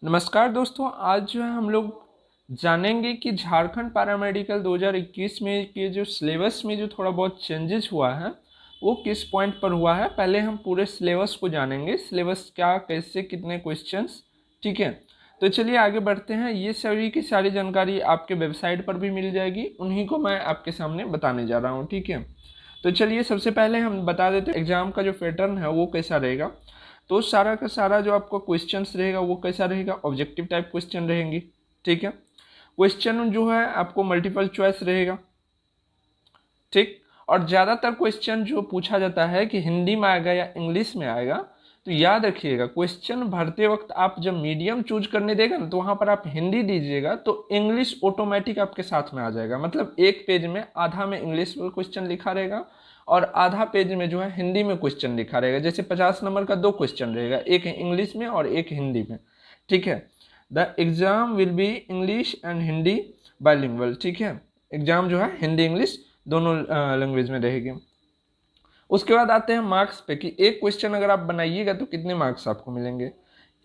नमस्कार दोस्तों, आज जो है हम लोग जानेंगे कि झारखंड पैरामेडिकल 2021 में के जो सिलेबस में जो थोड़ा बहुत चेंजेस हुआ है वो किस पॉइंट पर हुआ है। पहले हम पूरे सिलेबस को जानेंगे, सिलेबस क्या, कैसे, कितने क्वेश्चंस। ठीक है, तो चलिए आगे बढ़ते हैं। ये सभी की सारी जानकारी आपके वेबसाइट पर भी मिल जाएगी, उन्हीं को मैं आपके सामने बताने जा रहा हूँ। ठीक है, तो चलिए सबसे पहले हम बता देते हैं एग्जाम का जो पैटर्न है वो कैसा रहेगा। तो सारा का सारा जो आपका क्वेश्चंस रहेगा वो कैसा रहेगा, ऑब्जेक्टिव टाइप क्वेश्चन रहेंगी। ठीक है, क्वेश्चन जो है आपको मल्टीपल चॉइस रहेगा। ठीक, और ज़्यादातर क्वेश्चन जो पूछा जाता है कि हिंदी में आएगा या इंग्लिश में आएगा, तो याद रखिएगा क्वेश्चन भरते वक्त आप जब मीडियम चूज करने देगा ना तो वहाँ पर आप हिंदी दीजिएगा तो इंग्लिश ऑटोमेटिक आपके साथ में आ जाएगा। मतलब एक पेज में आधा में इंग्लिश में क्वेश्चन लिखा रहेगा और आधा पेज में जो है हिंदी में क्वेश्चन लिखा रहेगा। जैसे 50 नंबर का 2 क्वेश्चन रहेगा, एक इंग्लिश में और एक हिंदी में। ठीक है, the exam will be English and Hindi bilingual. ठीक है, एग्जाम जो है हिंदी इंग्लिश दोनों लैंग्वेज में रहेगी। उसके बाद आते हैं मार्क्स पे कि एक क्वेश्चन अगर आप बनाइएगा तो कितने मार्क्स आपको मिलेंगे।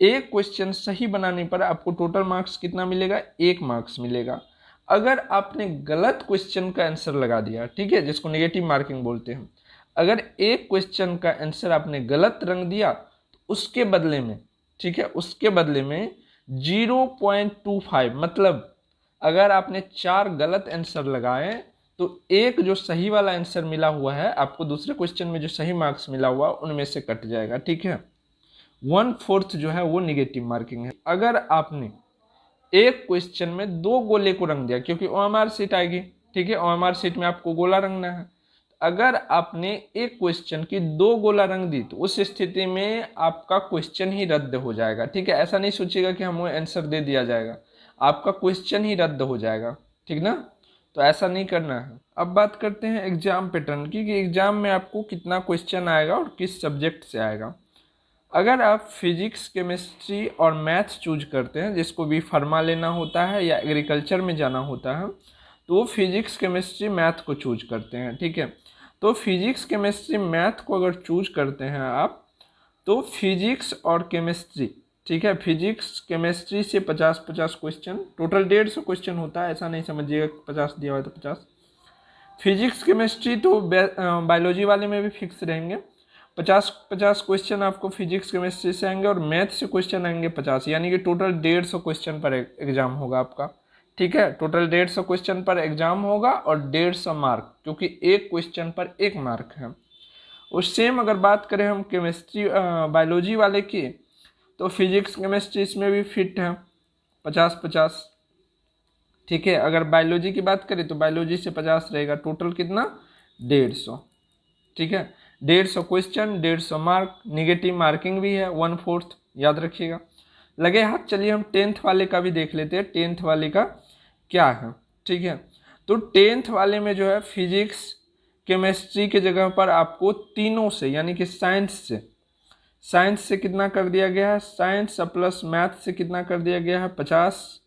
एक क्वेश्चन सही बनाने पर आपको टोटल मार्क्स कितना मिलेगा, 1 मार्क्स मिलेगा। अगर आपने गलत क्वेश्चन का आंसर लगा दिया, ठीक है, जिसको नेगेटिव मार्किंग बोलते हैं, अगर एक क्वेश्चन का आंसर आपने गलत रंग दिया तो उसके बदले में, ठीक है, उसके बदले में 0.25, मतलब अगर आपने 4 गलत आंसर लगाए तो एक जो सही वाला आंसर मिला हुआ है आपको दूसरे क्वेश्चन में जो सही मार्क्स मिला हुआ उनमें से कट जाएगा। ठीक है, 1/4 जो है वो निगेटिव मार्किंग है। अगर आपने एक क्वेश्चन में 2 गोले को रंग दिया, क्योंकि ओएमआर सीट आएगी, ठीक है, ओएमआर सीट में आपको गोला रंगना है। अगर आपने एक क्वेश्चन की 2 गोला रंग दी तो उस स्थिति में आपका क्वेश्चन ही रद्द हो जाएगा। ठीक है, ऐसा नहीं सोचिएगा कि हमें आंसर दे दिया जाएगा, आपका क्वेश्चन ही रद्द हो जाएगा। ठीक ना, तो ऐसा नहीं करना है। अब बात करते हैं एग्जाम पैटर्न की कि एग्जाम में आपको कितना क्वेश्चन आएगा और किस सब्जेक्ट से आएगा। अगर आप फिजिक्स, केमिस्ट्री और मैथ्स चूज करते हैं, जिसको भी फार्मा लेना होता है या एग्रीकल्चर में जाना होता है, तो वो फिजिक्स, केमिस्ट्री, मैथ को चूज करते हैं। ठीक है, तो फिजिक्स, केमिस्ट्री, मैथ को अगर चूज करते हैं आप, तो फिजिक्स और केमिस्ट्री, ठीक है, फिजिक्स केमिस्ट्री से 50-50 क्वेश्चन, टोटल 150 क्वेश्चन होता है, ऐसा नहीं समझिएगा 50 दिया हुआ है तो 50। फिजिक्स केमिस्ट्री तो बायोलॉजी वाले में भी फिक्स रहेंगे, 50-50 क्वेश्चन आपको फिजिक्स केमिस्ट्री से आएंगे और मैथ से क्वेश्चन आएंगे 50, यानी कि टोटल 150 क्वेश्चन पर एग्जाम होगा आपका। ठीक है, टोटल 150 क्वेश्चन पर एग्जाम होगा और 150 मार्क, क्योंकि एक क्वेश्चन पर 1 मार्क है। और सेम अगर बात करें हम केमिस्ट्री बायोलॉजी वाले की, तो फिजिक्स केमिस्ट्री इसमें भी फिट है 50-50। ठीक है, अगर बायोलॉजी की बात करें तो बायोलॉजी से 50 रहेगा, टोटल कितना, 150। ठीक है, 150 क्वेश्चन, 150 मार्क, निगेटिव मार्किंग भी है 1/4, याद रखिएगा। लगे हाथ, चलिए हम 10th वाले का भी देख लेते हैं, 10th वाले का क्या है। ठीक है, तो 10th वाले में जो है फिजिक्स केमिस्ट्री के जगह पर आपको तीनों से, यानी कि साइंस से कितना कर दिया गया है, साइंस प्लस मैथ से कितना कर दिया गया है, 50,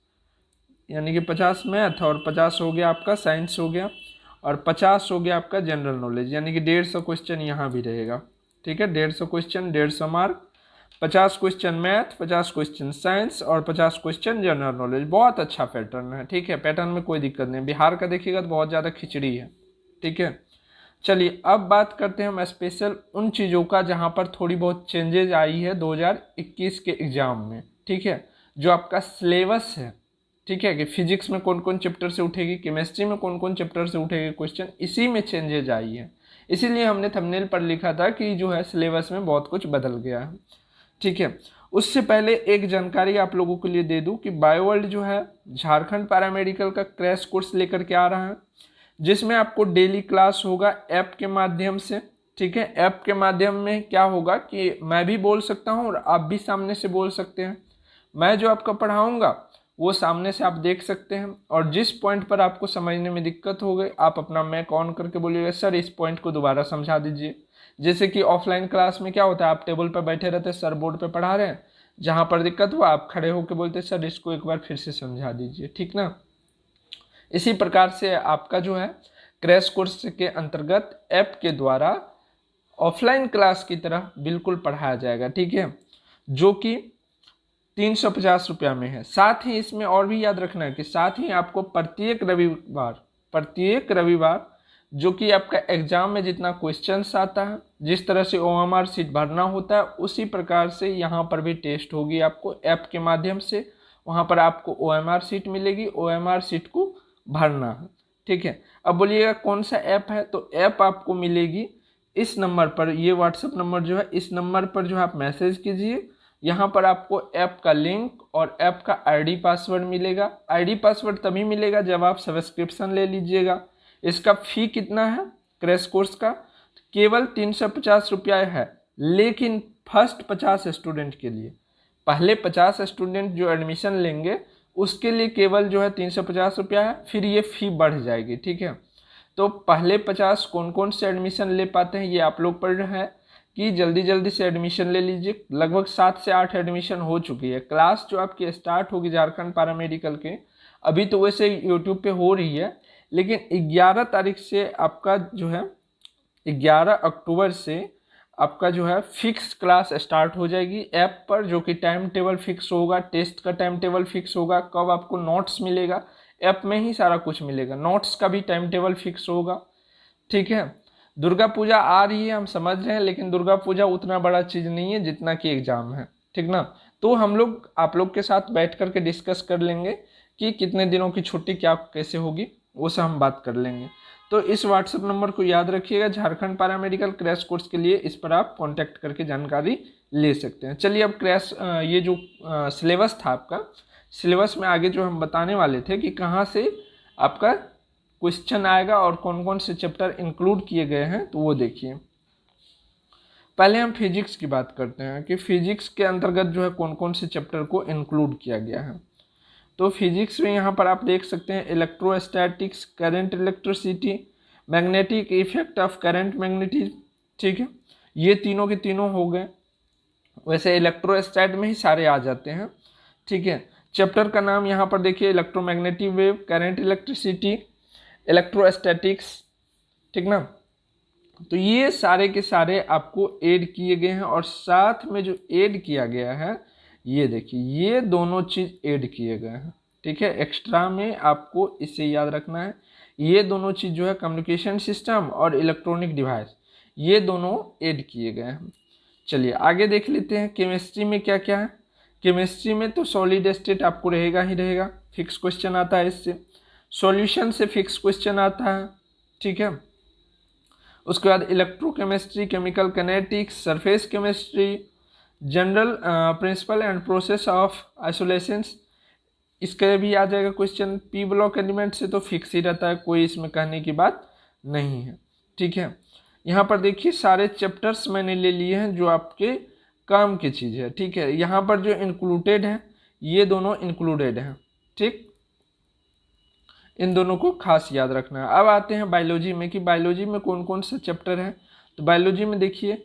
यानी कि 50 मैथ और 50 हो गया आपका साइंस हो गया, और 50 हो गया आपका जनरल नॉलेज, यानी कि 150 क्वेश्चन यहाँ भी रहेगा। ठीक है, 150 question, 150 mark, 50 question math, 50 question science और 50 क्वेश्चन जनरल नॉलेज। बहुत अच्छा पैटर्न है। ठीक है, पैटर्न में कोई दिक्कत नहीं। बिहार का देखिएगा तो बहुत ज़्यादा खिचड़ी है। ठीक है, चलिए अब बात करते हैं हम स्पेशल उन चीज़ों का जहाँ पर थोड़ी बहुत चेंजेज आई है 2021 के एग्ज़ाम में। ठीक है, जो आपका सिलेबस है, ठीक है, कि फिजिक्स में कौन कौन चैप्टर से उठेगी, केमिस्ट्री में कौन कौन चैप्टर से उठेगी क्वेश्चन, इसी में चेंजेज आई है। इसीलिए हमने थंबनेल पर लिखा था कि जो है सिलेबस में बहुत कुछ बदल गया है। ठीक है, उससे पहले एक जानकारी आप लोगों के लिए दे दूं कि बायोवर्ल्ड जो है झारखंड पैरामेडिकल का क्रैश कोर्स लेकर के आ रहा है, जिसमें आपको डेली क्लास होगा ऐप के माध्यम से। ठीक है, ऐप के माध्यम में क्या होगा कि मैं भी बोल सकता हूँ और आप भी सामने से बोल सकते हैं। मैं जो आपको पढ़ाऊँगा वो सामने से आप देख सकते हैं, और जिस पॉइंट पर आपको समझने में दिक्कत हो गई आप अपना मैक ऑन करके बोलिएगा सर इस पॉइंट को दोबारा समझा दीजिए। जैसे कि ऑफलाइन क्लास में क्या होता है, आप टेबल पर बैठे रहते हैं, सर बोर्ड पे पढ़ा रहे हैं, जहाँ पर दिक्कत हुआ आप खड़े होकर बोलते सर इसको एक बार फिर से समझा दीजिए। ठीक ना, इसी प्रकार से आपका जो है क्रैश कोर्स के अंतर्गत ऐप के द्वारा ऑफलाइन क्लास की तरह बिल्कुल पढ़ाया जाएगा। ठीक है, जो कि 350 रुपया में है। साथ ही इसमें और भी याद रखना है कि साथ ही आपको प्रत्येक रविवार जो कि आपका एग्जाम में जितना क्वेश्चंस आता है, जिस तरह से OMR शीट भरना होता है, उसी प्रकार से यहाँ पर भी टेस्ट होगी आपको ऐप के माध्यम से। वहाँ पर आपको OMR शीट मिलेगी, OMR शीट को भरना है, ठीक है। अब बोलिएगा कौन सा ऐप है, तो ऐप आपको मिलेगी इस नंबर पर, ये व्हाट्सएप नंबर जो है, इस नंबर पर जो है आप मैसेज कीजिए। यहाँ पर आपको ऐप का लिंक और ऐप का ID पासवर्ड मिलेगा। ID पासवर्ड तभी मिलेगा जब आप सब्सक्रिप्शन ले लीजिएगा। इसका फ़ी कितना है क्रैश कोर्स का, केवल 350 रुपया है, लेकिन फर्स्ट 50 स्टूडेंट के लिए, पहले 50 स्टूडेंट जो एडमिशन लेंगे उसके लिए केवल जो है 350 रुपया है, फिर ये फ़ी बढ़ जाएगी, ठीक है। तो पहले 50 कौन कौन से एडमिशन ले पाते हैं ये आप लोग पर है कि जल्दी जल्दी से एडमिशन ले लीजिए। लगभग 7 से 8 एडमिशन हो चुकी है। क्लास जो आपकी स्टार्ट होगी झारखंड पैरामेडिकल के, अभी तो वैसे यूट्यूब पे हो रही है, लेकिन 11 तारीख से आपका जो है 11 अक्टूबर से आपका जो है फिक्स क्लास स्टार्ट हो जाएगी ऐप पर, जो कि टाइम टेबल फिक्स होगा, टेस्ट का टाइम टेबल फिक्स होगा, कब आपको नोट्स मिलेगा, ऐप में ही सारा कुछ मिलेगा, नोट्स का भी टाइम टेबल फिक्स होगा, ठीक है। दुर्गा पूजा आ रही है, हम समझ रहे हैं, लेकिन दुर्गा पूजा उतना बड़ा चीज़ नहीं है जितना कि एग्ज़ाम है, ठीक ना। तो हम लोग आप लोग के साथ बैठ कर के डिस्कस कर लेंगे कि कितने दिनों की छुट्टी क्या कैसे होगी, वो सब हम बात कर लेंगे। तो इस व्हाट्सएप नंबर को याद रखिएगा, झारखंड पैरामेडिकल क्रैश कोर्स के लिए इस पर आप कांटेक्ट करके जानकारी ले सकते हैं। चलिए अब ये जो सिलेबस था आपका, सिलेबस में आगे जो हम बताने वाले थे कि कहाँ से आपका क्वेश्चन आएगा और कौन कौन से चैप्टर इंक्लूड किए गए हैं, तो वो देखिए। पहले हम फिजिक्स की बात करते हैं कि फिजिक्स के अंतर्गत जो है कौन कौन से चैप्टर को इंक्लूड किया गया है। तो फिजिक्स में यहाँ पर आप देख सकते हैं electrostatics, current electricity, magnetic effect of current magnetism, ठीक है। ये तीनों के तीनों हो गए। वैसे इलेक्ट्रोस्टैट में ही सारे आ जाते हैं, ठीक है। चैप्टर का नाम यहाँ पर देखिए, electromagnetic wave, current electricity, electrostatics, ठीक ना। तो ये सारे के सारे आपको ऐड किए गए हैं, और साथ में जो ऐड किया गया है ये देखिए, ये दोनों चीज़ ऐड किए गए हैं, ठीक है। एक्स्ट्रा में आपको इसे याद रखना है, ये दोनों चीज़ जो है कम्युनिकेशन सिस्टम और इलेक्ट्रॉनिक डिवाइस, ये दोनों ऐड किए गए हैं। चलिए आगे देख लेते हैं केमिस्ट्री में क्या क्या है। केमिस्ट्री में तो सॉलिड स्टेट आपको रहेगा ही रहेगा, फिक्स क्वेश्चन आता है इससे। सॉल्यूशन से फिक्स क्वेश्चन आता है, ठीक है। उसके बाद electrochemistry, chemical kinetics, surface chemistry, general principle and process of isolations, इसका भी आ जाएगा क्वेश्चन। पी ब्लॉक एलिमेंट से तो फिक्स ही रहता है, कोई इसमें कहने की बात नहीं है, ठीक है। यहाँ पर देखिए सारे चैप्टर्स मैंने ले लिए हैं जो आपके काम की चीज़ है, ठीक है। यहाँ पर जो इंक्लूडेड है ये दोनों इंक्लूडेड हैं, ठीक। इन दोनों को खास याद रखना है। अब आते हैं बायोलॉजी में कि बायोलॉजी में कौन कौन से चैप्टर हैं। तो बायोलॉजी में देखिए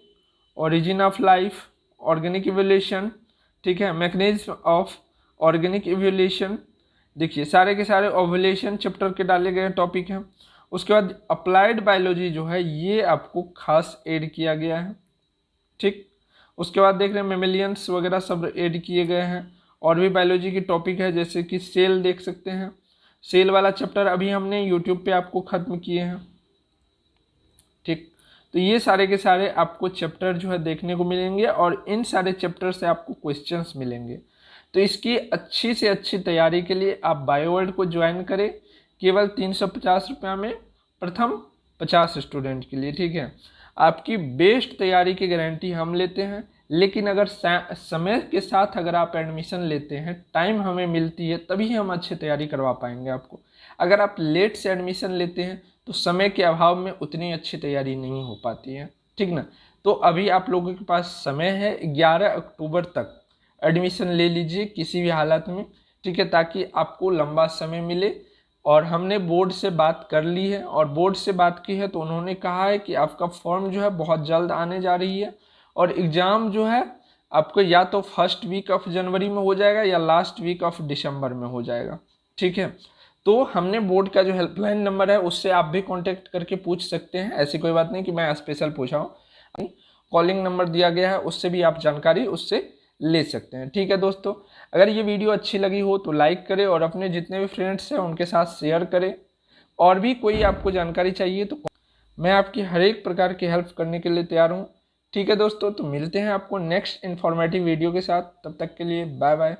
origin of life, organic evolution, ठीक है, मैकेनिज्म ऑफ ऑर्गेनिक इवोल्यूशन, देखिए सारे के सारे ओवुलेशन चैप्टर के डाले गए टॉपिक हैं। उसके बाद अप्लाइड बायोलॉजी जो है ये आपको खास ऐड किया गया है, ठीक। उसके बाद देख रहे हैं मेमेलियंस वगैरह सब ऐड किए गए हैं। और भी बायोलॉजी की टॉपिक है जैसे कि सेल देख सकते हैं, सेल वाला चैप्टर अभी हमने यूट्यूब पे आपको ख़त्म किए हैं, ठीक। तो ये सारे के सारे आपको चैप्टर जो है देखने को मिलेंगे, और इन सारे चैप्टर से आपको क्वेश्चंस मिलेंगे। तो इसकी अच्छी से अच्छी तैयारी के लिए आप बायोवर्ल्ड को ज्वाइन करें, केवल 350 रुपया में प्रथम 50 स्टूडेंट के लिए, ठीक है। आपकी बेस्ट तैयारी की गारंटी हम लेते हैं, लेकिन अगर समय के साथ अगर आप एडमिशन लेते हैं, टाइम हमें मिलती है, तभी हम अच्छी तैयारी करवा पाएंगे आपको। अगर आप लेट से एडमिशन लेते हैं तो समय के अभाव में उतनी अच्छी तैयारी नहीं हो पाती है, ठीक ना। तो अभी आप लोगों के पास समय है, 11 अक्टूबर तक एडमिशन ले लीजिए किसी भी हालत में, ठीक है, ताकि आपको लंबा समय मिले। और हमने बोर्ड से बात कर ली है, और बोर्ड से बात की है तो उन्होंने कहा है कि आपका फॉर्म जो है बहुत जल्द आने जा रही है, और एग्ज़ाम जो है आपको या तो फर्स्ट वीक ऑफ जनवरी में हो जाएगा या लास्ट वीक ऑफ दिसंबर में हो जाएगा, ठीक है। तो हमने बोर्ड का जो हेल्पलाइन नंबर है उससे आप भी कांटेक्ट करके पूछ सकते हैं, ऐसी कोई बात नहीं कि मैं स्पेशल पूछा हूँ। कॉलिंग नंबर दिया गया है, उससे भी आप जानकारी उससे ले सकते हैं। ठीक है दोस्तों, अगर ये वीडियो अच्छी लगी हो तो लाइक करें और अपने जितने भी फ्रेंड्स हैं उनके साथ शेयर करें। और भी कोई आपको जानकारी चाहिए तो मैं आपकी हर एक प्रकार की हेल्प करने के लिए तैयार हूँ। ठीक है दोस्तों, तो मिलते हैं आपको नेक्स्ट इन्फॉर्मेटिव वीडियो के साथ। तब तक के लिए बाय बाय।